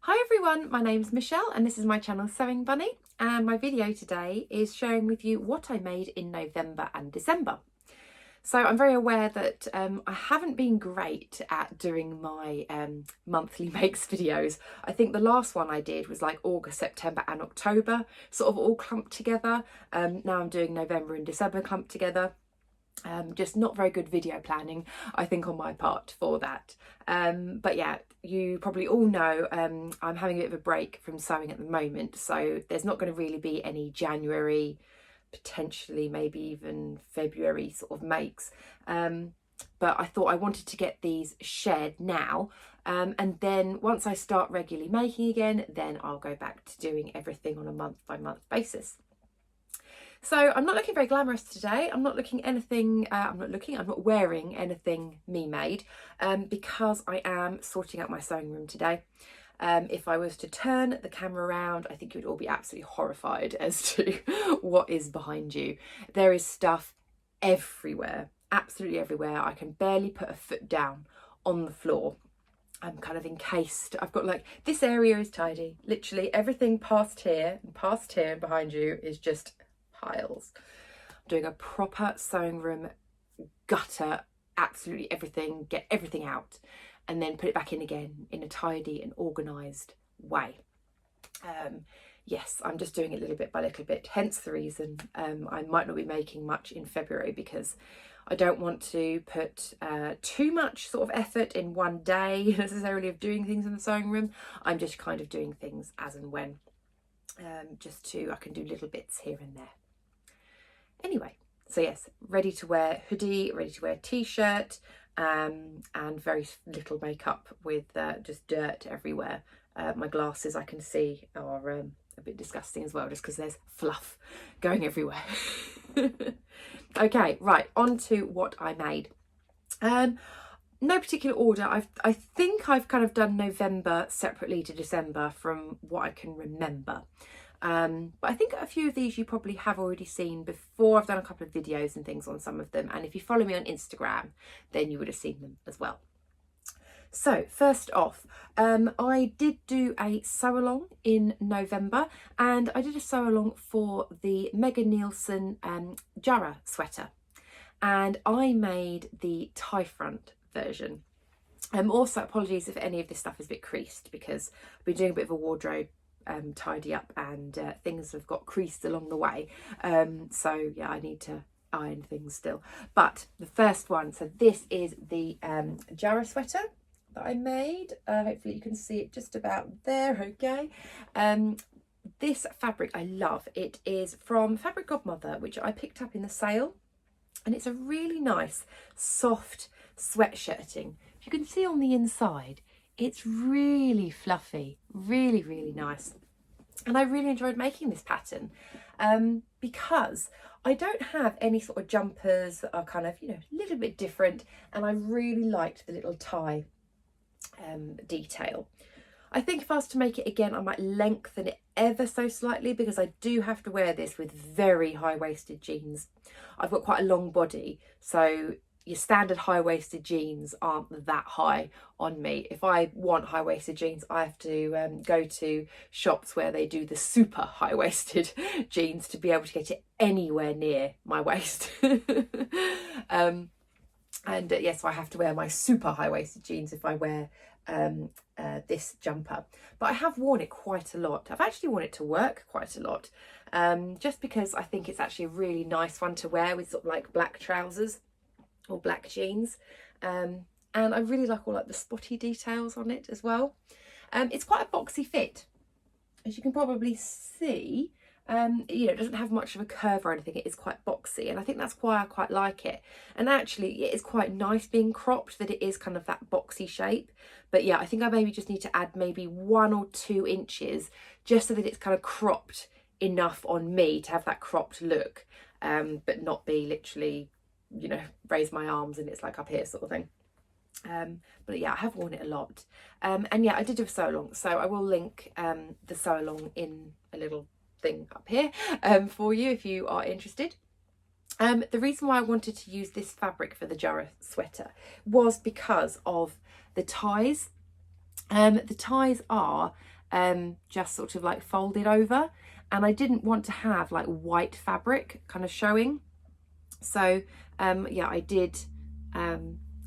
Hi everyone, my name's Michelle and this is my channel Sewing Bunny, and my video today is sharing with you what I made in November and December. So I'm very aware that I haven't been great at doing my monthly makes videos. I think the last one I did was like August, September and October, sort of all clumped together. Now I'm doing November and December clumped together. Just not very good video planning, I think, on my part for that. But yeah, you probably all know I'm having a bit of a break from sewing at the moment, so there's not going to really be any January, potentially maybe even February sort of makes. But I thought I wanted to get these shared now, and then once I start regularly making again, then I'll go back to doing everything on a month by month basis. So I'm not looking very glamorous today. I'm not looking anything, I'm not wearing anything me made because I am sorting out my sewing room today. If I was to turn the camera around, I think you would all be absolutely horrified as to what is behind you. There is stuff everywhere, absolutely everywhere. I can barely put a foot down on the floor. I'm kind of encased. I've got like, this area is tidy. Literally everything past here and behind you is just piles. I'm doing a proper sewing room gutter, absolutely everything, get everything out and then put it back in again in a tidy and organised way. Yes, I'm just doing it little bit by little bit, hence the reason I might not be making much in February, because I don't want to put too much sort of effort in one day necessarily of doing things in the sewing room. I'm just kind of doing things as and when, I can do little bits here and there. Anyway, so yes, ready to wear hoodie, ready to wear t-shirt, and very little makeup with just dirt everywhere. My glasses, I can see, are a bit disgusting as well, just because there's fluff going everywhere. Okay, right, on to what I made. No particular order. I think I've kind of done November separately to December from what I can remember. But I think a few of these you probably have already seen before. I've done a couple of videos and things on some of them, and if you follow me on Instagram then you would have seen them as well. So first off, I did do a sew along in November, and I did a sew along for the Megan Nielsen Jarrah sweater, and I made the tie front version. Also apologies if any of this stuff is a bit creased, because I've been doing a bit of a wardrobe tidy up and things have got creased along the way, so yeah, I need to iron things still. But the first one, so this is the Jarrah sweater that I made. Hopefully you can see it just about there. Okay, this fabric I love. It is from Fabric Godmother, which I picked up in the sale, and it's a really nice soft sweatshirting. If you can see on the inside, it's really fluffy, really nice. And I really enjoyed making this pattern because I don't have any sort of jumpers that are kind of, you know, a little bit different, and I really liked the little tie detail. I think if I was to make it again, I might lengthen it ever so slightly, because I do have to wear this with very high-waisted jeans. I've got quite a long body, so your standard high-waisted jeans aren't that high on me. If I want high-waisted jeans, I have to go to shops where they do the super high-waisted jeans to be able to get it anywhere near my waist. Yes, so I have to wear my super high-waisted jeans if I wear this jumper. But I have worn it quite a lot. I've actually worn it to work quite a lot, just because I think it's actually a really nice one to wear with sort of like black trousers or black jeans, and I really like all like the spotty details on it as well. It's quite a boxy fit, as you can probably see. You know, it doesn't have much of a curve or anything. It is quite boxy, and I think that's why I quite like it. And actually it is quite nice being cropped, that it is kind of that boxy shape. But yeah, I think I maybe just need to add maybe 1 or 2 inches just so that it's kind of cropped enough on me to have that cropped look, but not be literally, you know, raise my arms and it's like up here sort of thing. But yeah, I have worn it a lot, and yeah, I did do a sew along, so I will link the sew along in a little thing up here for you if you are interested. The reason why I wanted to use this fabric for the Jarrah sweater was because of the ties. The ties are just sort of like folded over, and I didn't want to have like white fabric kind of showing. So yeah, I did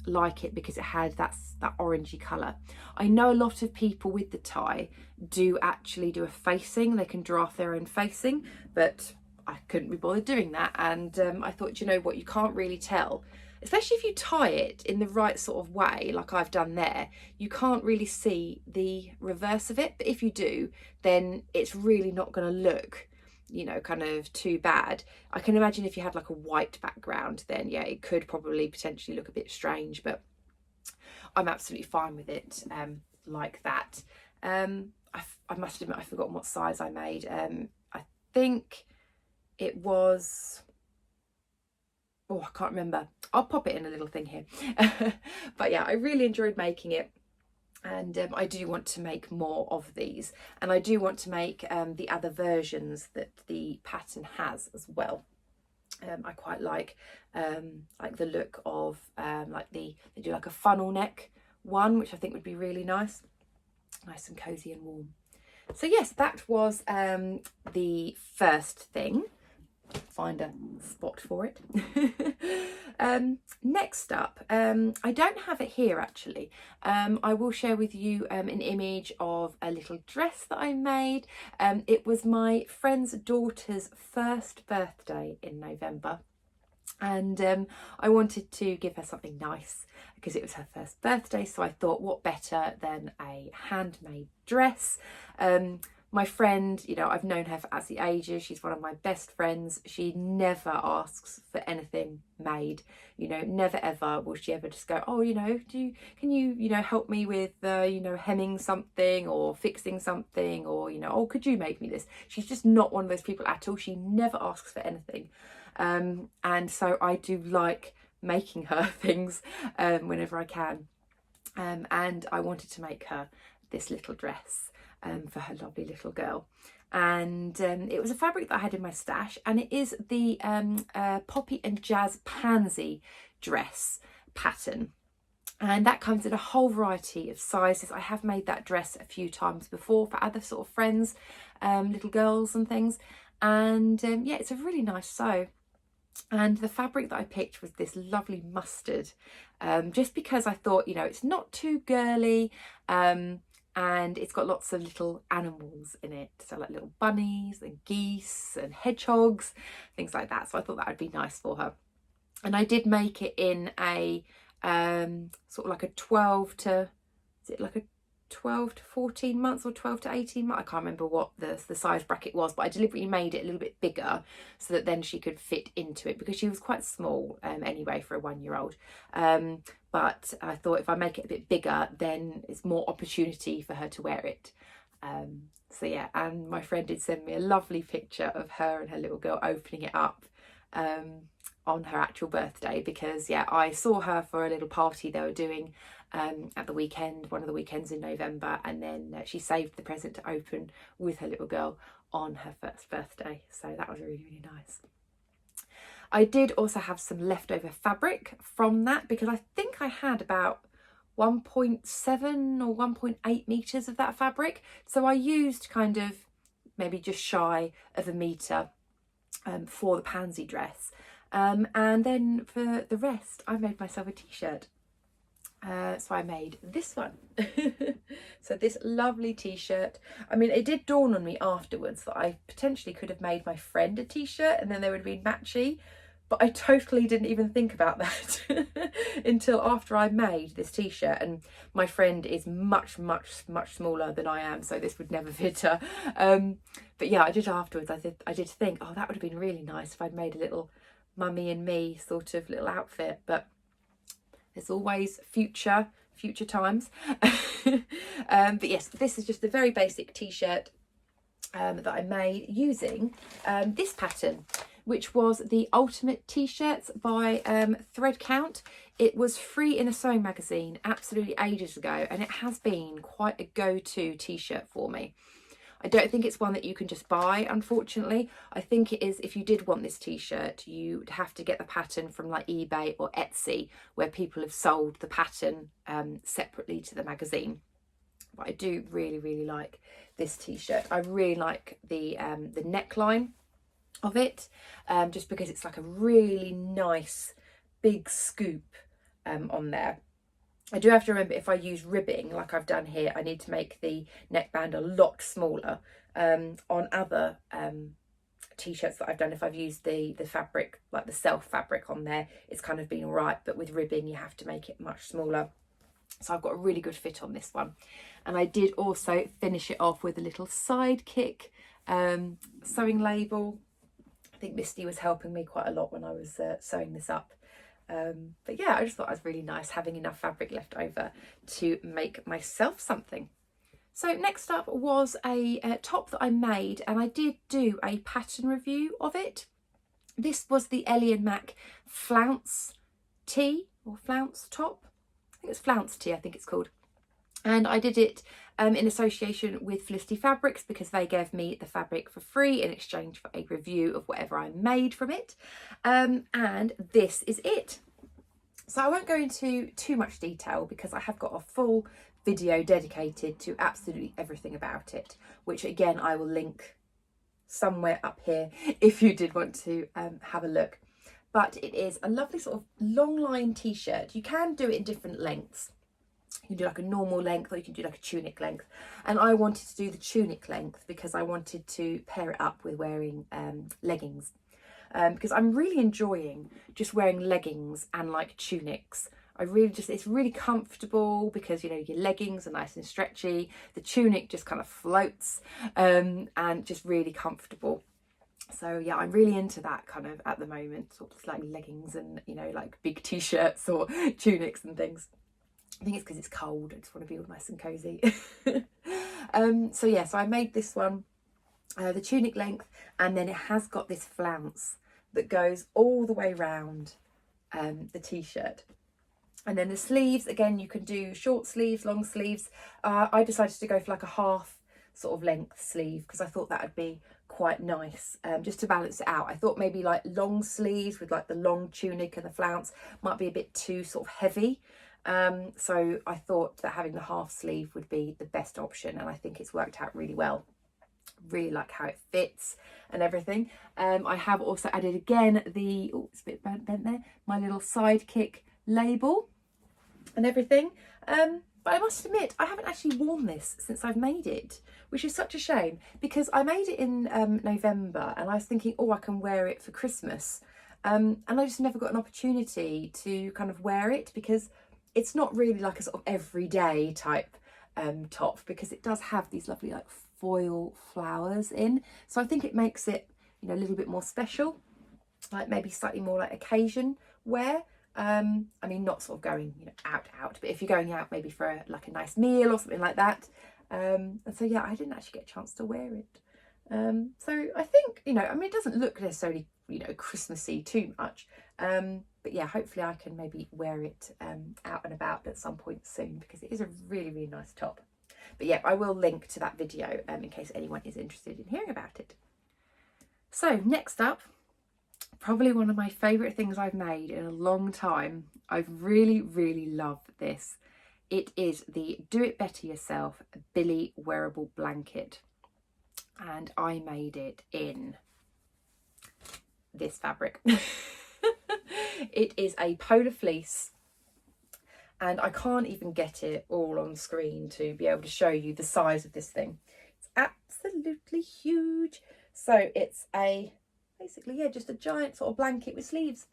like it because it had that orangey colour. I know a lot of people with the tie do actually do a facing, they can draft their own facing, but I couldn't be bothered doing that, and I thought, you know what, you can't really tell, especially if you tie it in the right sort of way like I've done there, you can't really see the reverse of it, but if you do, then it's really not going to look, you know, kind of too bad. I can imagine if you had like a white background, then yeah, it could probably potentially look a bit strange, but I'm absolutely fine with it like that. I must admit, I've forgotten what size I made. I think it was, oh, I can't remember. I'll pop it in a little thing here. But yeah, I really enjoyed making it. And I do want to make more of these, and I do want to make the other versions that the pattern has as well. I quite like the look of like they do like a funnel neck one, which I think would be really nice and cozy and warm. So yes, that was the first thing. Find a spot for it. Next up, I don't have it here actually. I will share with you an image of a little dress that I made. It was my friend's daughter's first birthday in November, and I wanted to give her something nice because it was her first birthday, so I thought what better than a handmade dress. My friend, you know, I've known her for absolute ages. She's one of my best friends. She never asks for anything made, you know, never ever will she ever just go, oh, you know, can you, you know, help me with, you know, hemming something or fixing something, or, you know, oh, could you make me this? She's just not one of those people at all. She never asks for anything. And so I do like making her things whenever I can. And I wanted to make her this little dress for her lovely little girl, and it was a fabric that I had in my stash, and it is the Poppy and Jazz Pansy Dress pattern, and that comes in a whole variety of sizes. I have made that dress a few times before for other sort of friends, little girls and things, and yeah, it's a really nice sew. And the fabric that I picked was this lovely mustard, just because I thought, you know, it's not too girly, and it's got lots of little animals in it, so like little bunnies and geese and hedgehogs, things like that. So I thought that would be nice for her. And I did make it in a sort of like a 12 to 14 months or 12 to 18 months. I can't remember what the size bracket was, but I deliberately made it a little bit bigger so that then she could fit into it, because she was quite small anyway for a 1-year-old. But I thought if I make it a bit bigger, then it's more opportunity for her to wear it. So yeah, and my friend did send me a lovely picture of her and her little girl opening it up on her actual birthday, because yeah, I saw her for a little party they were doing at the weekend, one of the weekends in November, and then she saved the present to open with her little girl on her first birthday. So that was really, really nice. I did also have some leftover fabric from that, because I think I had about 1.7 or 1.8 meters of that fabric. So I used kind of maybe just shy of a meter for the pansy dress. And then for the rest, I made myself a t-shirt. So I made this one. So this lovely t-shirt. I mean, it did dawn on me afterwards that I potentially could have made my friend a t-shirt and then they would have been matchy, but I totally didn't even think about that until after I made this t-shirt, and my friend is much smaller than I am, so this would never fit her. But yeah, I did afterwards, I did think, oh, that would have been really nice if I'd made a little mummy and me sort of little outfit, but there's always future times. But yes, this is just a very basic t-shirt that I made using this pattern, which was the Ultimate T-shirts by Threadcount. It was free in a sewing magazine absolutely ages ago, and it has been quite a go-to t-shirt for me. I don't think it's one that you can just buy, unfortunately. I think it is, if you did want this t-shirt, you'd have to get the pattern from like eBay or Etsy, where people have sold the pattern separately to the magazine. but I do really like this t-shirt. I really like the neckline of it, just because it's like a really nice big scoop on there. I do have to remember, if I use ribbing like I've done here, I need to make the neckband a lot smaller. On other t-shirts that I've done, if I've used the fabric, like the self fabric on there, it's kind of been all right, but with ribbing you have to make it much smaller. So I've got a really good fit on this one. And I did also finish it off with a little sidekick sewing label. I think Misty was helping me quite a lot when I was sewing this up. But yeah, I just thought it was really nice having enough fabric left over to make myself something. So next up was a top that I made, and I did do a pattern review of it. This was the Ellie & Mac Flounce tee, or Flounce top. I think it's Flounce tee, I think it's called. And I did it in association with Felicity Fabrics, because they gave me the fabric for free in exchange for a review of whatever I made from it. And this is it. So I won't go into too much detail because I have got a full video dedicated to absolutely everything about it, which again I will link somewhere up here if you did want to have a look. But it is a lovely sort of long line t-shirt. You can do it in different lengths. You can do like a normal length, or you can do like a tunic length. And I wanted to do the tunic length because I wanted to pair it up with wearing leggings. Because I'm really enjoying just wearing leggings and like tunics. It's really comfortable because, you know, your leggings are nice and stretchy. The tunic just kind of floats and just really comfortable. So yeah, I'm really into that kind of at the moment, sort of like leggings and, you know, like big t-shirts or tunics and things. I think it's because it's cold. I just want to be all nice and cozy. So yeah, so I made this one, the tunic length, and then it has got this flounce that goes all the way round the t-shirt. And then the sleeves, again, you can do short sleeves, long sleeves. I decided to go for like a half sort of length sleeve because I thought that would be quite nice, just to balance it out. I thought maybe like long sleeves with like the long tunic and the flounce might be a bit too sort of heavy. So I thought that having the half sleeve would be the best option, and I think it's worked out really well. Really like how it fits and everything. I have also added again the, oh, it's a bit bent there, my little sidekick label and everything. But I must admit, I haven't actually worn this since I've made it, which is such a shame because I made it in November, and I was thinking, oh, I can wear it for Christmas. And I just never got an opportunity to kind of wear it because it's not really like a sort of everyday type top, because it does have these lovely like foil flowers in. So I think it makes it, you know, a little bit more special, like maybe slightly more like occasion wear. I mean, not sort of going, you know, out, but if you're going out maybe for like a nice meal or something like that. And so yeah, I didn't actually get a chance to wear it. So I think, you know, I mean, it doesn't look necessarily, you know, Christmassy too much. But yeah, hopefully I can maybe wear it out and about at some point soon, because it is a really, really nice top. But yeah, I will link to that video in case anyone is interested in hearing about it. So next up, probably one of my favourite things I've made in a long time. I really, really love this. It is the Do It Better Yourself Billy wearable blanket. And I made it in this fabric. It is a polar fleece, and I can't even get it all on screen to be able to show you the size of this thing. It's absolutely huge. So it's basically, yeah, just a giant sort of blanket with sleeves.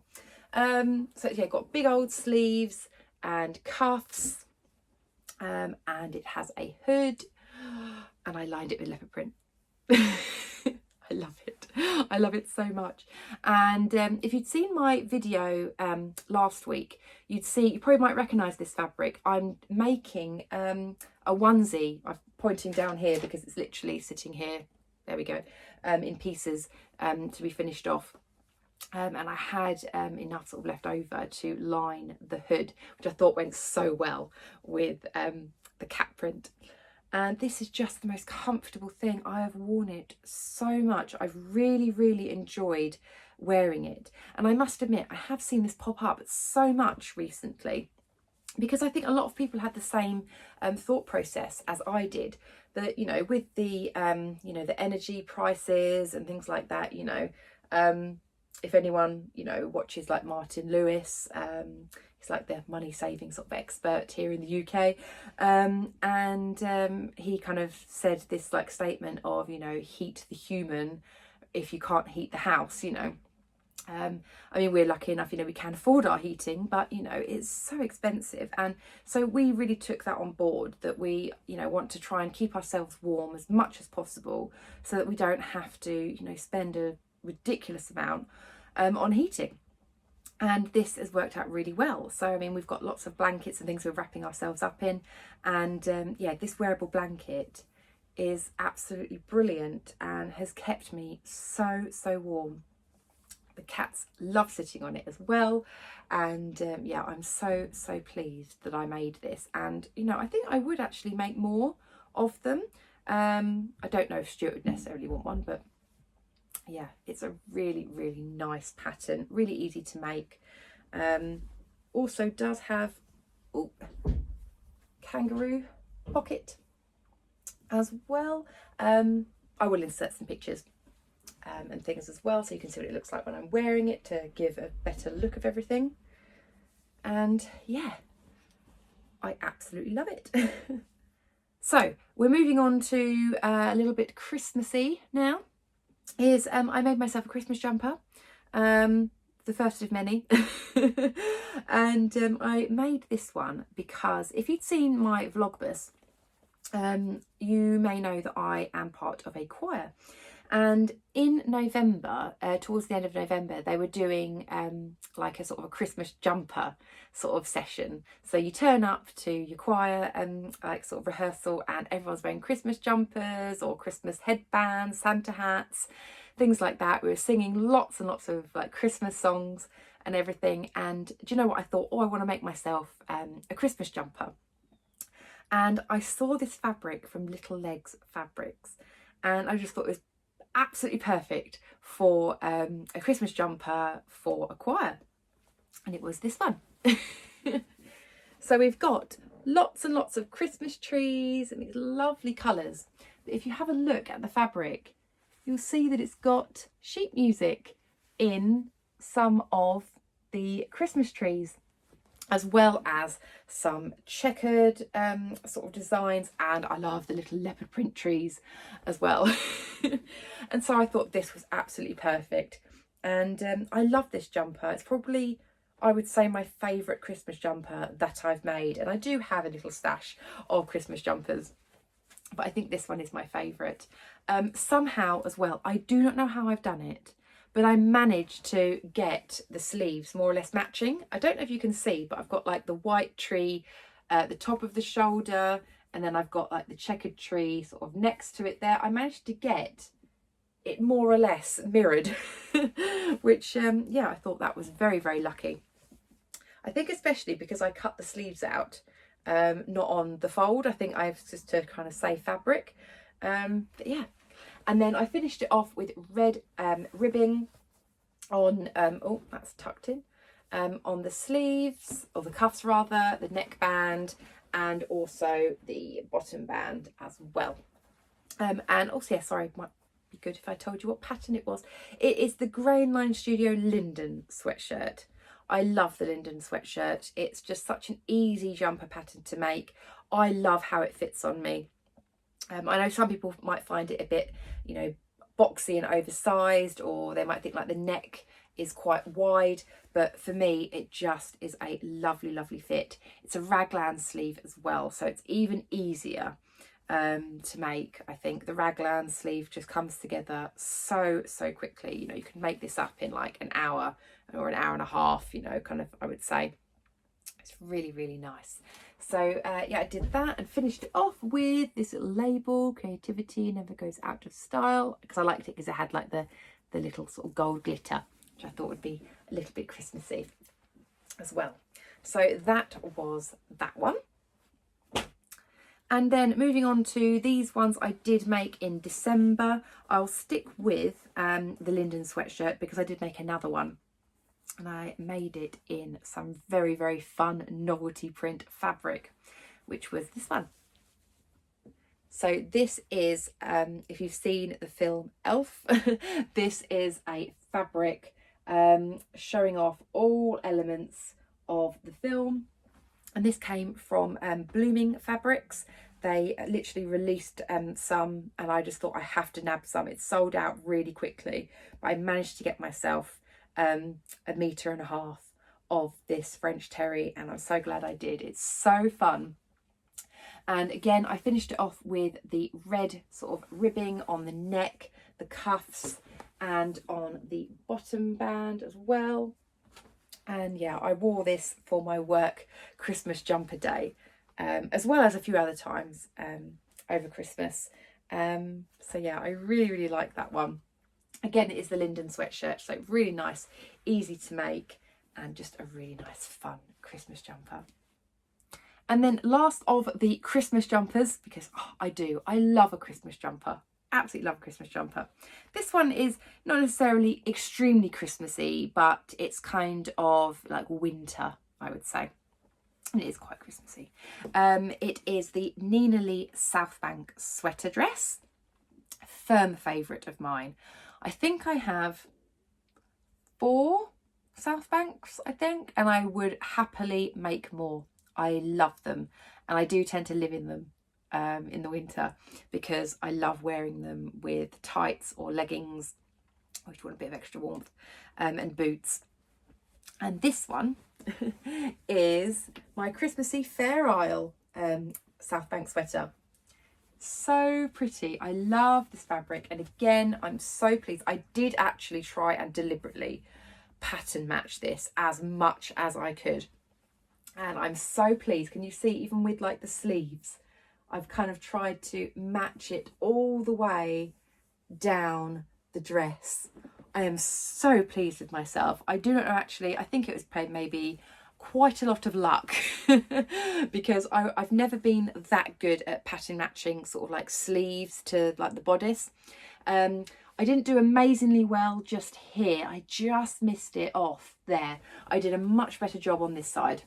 So yeah, got big old sleeves and cuffs, and it has a hood, and I lined it with leopard print. I love it. I love it so much. And if you'd seen my video last week, you probably might recognise this fabric. I'm making a onesie. I'm pointing down here because it's literally sitting here. There we go. In pieces to be finished off. And I had enough sort of left over to line the hood, which I thought went so well with the cat print. And this is just the most comfortable thing. I have worn it so much. I've really, really enjoyed wearing it. And I must admit, I have seen this pop up so much recently. because I think a lot of people had the same thought process as I did, that, you know, with the you know, the energy prices and things like that, you know, if anyone, you know, watches like Martin Lewis, he's like the money saving sort of expert here in the UK, and he kind of said this like statement of, you know, heat the human if you can't heat the house, you know. I mean, we're lucky enough, you know, we can afford our heating, but, you know, it's so expensive. And so we really took that on board, that we, you know, want to try and keep ourselves warm as much as possible so that we don't have to, you know, spend a ridiculous amount on heating. And this has worked out really well. So, I mean, we've got lots of blankets and things we're wrapping ourselves up in. And yeah, this wearable blanket is absolutely brilliant and has kept me so warm. The cats love sitting on it as well, and yeah, I'm so pleased that I made this. And, you know, I think I would actually make more of them. I don't know if Stuart would necessarily want one, but yeah, it's a really nice pattern, really easy to make. Also does have kangaroo pocket as well. I will insert some pictures and things as well, so you can see what it looks like when I'm wearing it, to give a better look of everything. And yeah, I absolutely love it. So we're moving on to a little bit Christmassy now. I made myself a Christmas jumper, the first of many. And I made this one because if you'd seen my Vlogmas, you may know that I am part of a choir. And in November, towards the end of November, they were doing like a sort of a Christmas jumper sort of session. So you turn up to your choir and like sort of rehearsal, and everyone's wearing Christmas jumpers or Christmas headbands, Santa hats, things like that. We were singing lots and lots of like Christmas songs and everything. And do you know what I thought? Oh, I want to make myself a Christmas jumper. And I saw this fabric from Little Legs Fabrics, and I just thought it was absolutely perfect for a Christmas jumper for a choir, and it was this one. So we've got lots and lots of Christmas trees and these lovely colours. But if you have a look at the fabric, you'll see that it's got sheet music in some of the Christmas trees, as well as some checkered sort of designs, and I love the little leopard print trees as well. And so I thought this was absolutely perfect, and I love this jumper. It's probably, I would say, my favourite Christmas jumper that I've made, and I do have a little stash of Christmas jumpers, but I think this one is my favourite. Somehow as well, I do not know how I've done it, but I managed to get the sleeves more or less matching. I don't know if you can see, but I've got like the white tree at the top of the shoulder, and then I've got like the checkered tree sort of next to it there. I managed to get it more or less mirrored, which yeah, I thought that was very lucky. I think especially because I cut the sleeves out, not on the fold. I think I've just to kind of save fabric. But yeah. And then I finished it off with red ribbing on, oh, that's tucked in, on the sleeves, or the cuffs rather, the neckband, and also the bottom band as well. And also, yeah, sorry, it might be good if I told you what pattern it was. It is the Grain Line Studio Linden sweatshirt. I love the Linden sweatshirt. It's just such an easy jumper pattern to make. I love how it fits on me. I know some people might find it a bit, you know, boxy and oversized, or they might think like the neck is quite wide, but for me it just is a lovely fit. It's a raglan sleeve as well, so it's even easier to make. I think the raglan sleeve just comes together so quickly. You know, you can make this up in like an hour or an hour and a half, you know, kind of, I would say. It's really nice. So yeah, I did that and finished it off with this little label, creativity never goes out of style, because I liked it because it had like the little sort of gold glitter, which I thought would be a little bit Christmassy as well. So that was that one. And then moving on to these ones I did make in December. I'll stick with the Linden sweatshirt because I did make another one and I made it in some very, very fun novelty print fabric, which was this one. So this is, if you've seen the film Elf, this is a fabric showing off all elements of the film. And this came from Blooming Fabrics. They literally released some, and I just thought I have to nab some. It sold out really quickly, but I managed to get myself 1.5 meters of this French terry, and I'm so glad I did. It's so fun. And again, I finished it off with the red sort of ribbing on the neck, the cuffs, and on the bottom band as well. And yeah, I wore this for my work Christmas jumper day, as well as a few other times over Christmas. So yeah, I really, really like that one. Again, it is the Linden sweatshirt, so really nice, easy to make, and just a really nice, fun Christmas jumper. And then last of the Christmas jumpers, because I love a Christmas jumper. Absolutely love a Christmas jumper. This one is not necessarily extremely Christmassy, but it's kind of like winter, I would say. And it is quite Christmassy. It is the Nina Lee Southbank sweater dress. Firm favourite of mine. I think I have 4 Southbanks, I think, and I would happily make more. I love them, and I do tend to live in them in the winter because I love wearing them with tights or leggings, which want a bit of extra warmth, and boots. And this one is my Christmassy Fair Isle Southbank sweater. So pretty. I love this fabric, and again, I'm so pleased. I did actually try and deliberately pattern match this as much as I could. And I'm so pleased. Can you see, even with like the sleeves, I've kind of tried to match it all the way down the dress. I am so pleased with myself. I do not know, actually, I think it was maybe quite a lot of luck because I've never been that good at pattern matching sort of like sleeves to like the bodice. I didn't do amazingly well just here. I just missed it off there. I did a much better job on this side.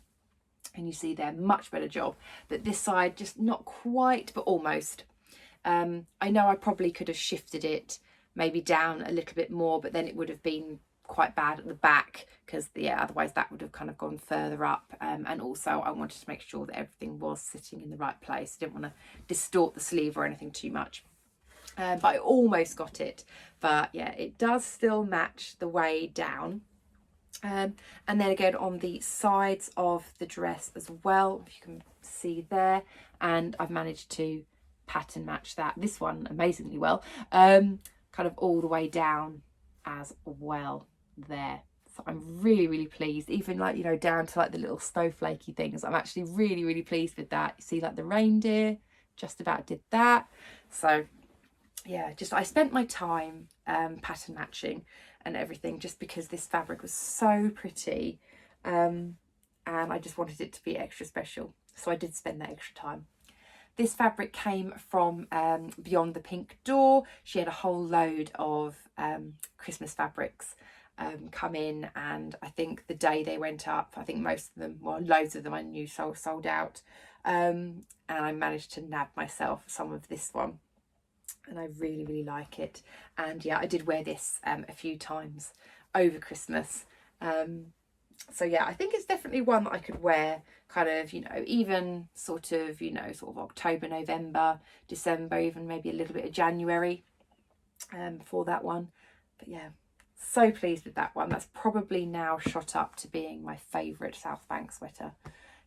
And you see there, much better job. But this side, just not quite, but almost. I know I probably could have shifted it maybe down a little bit more, but then it would have been quite bad at the back because, yeah, otherwise that would have kind of gone further up. And also I wanted to make sure that everything was sitting in the right place. I didn't want to distort the sleeve or anything too much. But I almost got it. But yeah, it does still match the way down. And then again on the sides of the dress as well, if you can see there, and I've managed to pattern match this one amazingly well, kind of all the way down as well there. So I'm really, really pleased, even like, you know, down to like the little snowflakey things. I'm actually really, really pleased with that. You see like the reindeer, just about did that. So yeah, just I spent my time pattern matching and everything just because this fabric was so pretty, and I just wanted it to be extra special, so I did spend that extra time. This fabric came from Beyond the Pink Door. She had a whole load of Christmas fabrics come in, and I think the day they went up, I think most of them, well, loads of them I knew sold out, and I managed to nab myself some of this one. And I really, really like it. And yeah, I did wear this a few times over Christmas. So yeah, I think it's definitely one that I could wear kind of, you know, even sort of, you know, sort of October, November, December, even maybe a little bit of January for that one. But yeah, so pleased with that one. That's probably now shot up to being my favourite Southbank sweater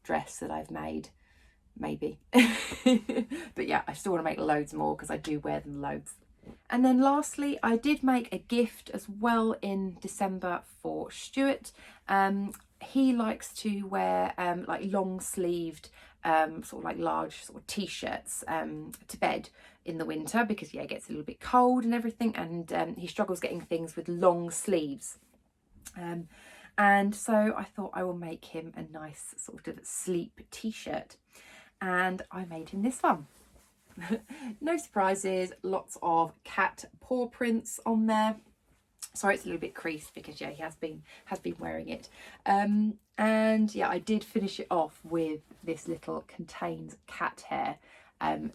dress that I've made. Maybe. But yeah, I still want to make loads more because I do wear them loads. And then lastly, I did make a gift as well in December for Stuart. He likes to wear like long sleeved sort of like large sort of t-shirts to bed in the winter because yeah, it gets a little bit cold and everything, and he struggles getting things with long sleeves. And so I thought I will make him a nice sort of sleep t-shirt. And I made him this one. No surprises, lots of cat paw prints on there. Sorry, it's a little bit creased because yeah, he has been wearing it. And yeah, I did finish it off with this little contains cat hair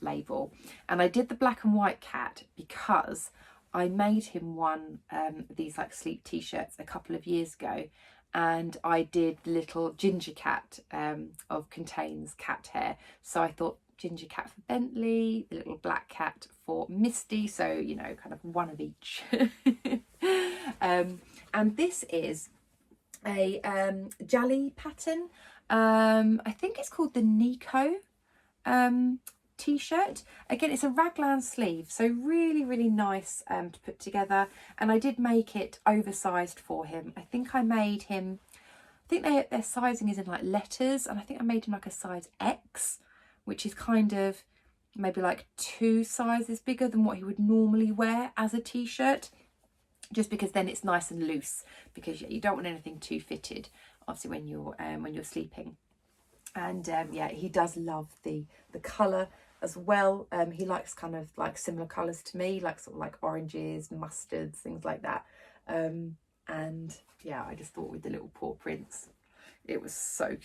label, and I did the black and white cat because I made him one of these like sleep t-shirts a couple of years ago, and I did the little ginger cat of contains cat hair. So I thought ginger cat for Bentley, the little black cat for Misty, so you know, kind of one of each. And this is a Jally pattern. I think it's called the Nico t-shirt. Again, it's a raglan sleeve, so really nice to put together, and I did make it oversized for him. I think I made him, I think their sizing is in like letters, and I think I made him like a size X, which is kind of maybe like 2 sizes bigger than what he would normally wear as a t-shirt, just because then it's nice and loose, because you don't want anything too fitted obviously when you're sleeping. And yeah, he does love the colour as well. He likes kind of like similar colours to me, like sort of like oranges, mustards, things like that. And yeah, I just thought with the little paw prints, it was so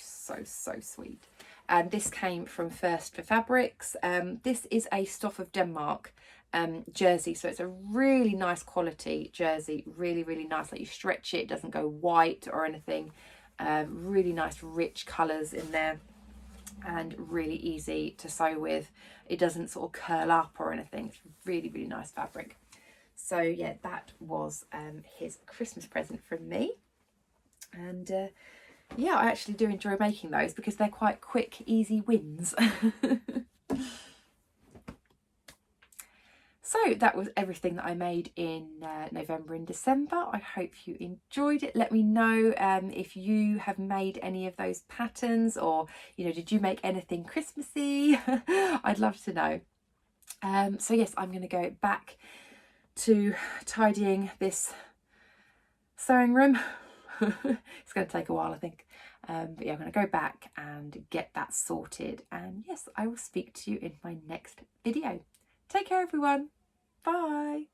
sweet. And this came from First for Fabrics. This is a Stuff of Denmark jersey, so it's a really nice quality jersey, really nice. Like you stretch it, it doesn't go white or anything. Really nice rich colours in there, and really easy to sew with. It doesn't sort of curl up or anything. It's really nice fabric. So yeah, that was his Christmas present from me. And yeah, I actually do enjoy making those because they're quite quick, easy wins. So that was everything that I made in November and December. I hope you enjoyed it. Let me know if you have made any of those patterns, or, you know, did you make anything Christmassy? I'd love to know. So yes, I'm going to go back to tidying this sewing room. It's going to take a while, I think. But yeah, I'm going to go back and get that sorted. And yes, I will speak to you in my next video. Take care, everyone. Bye.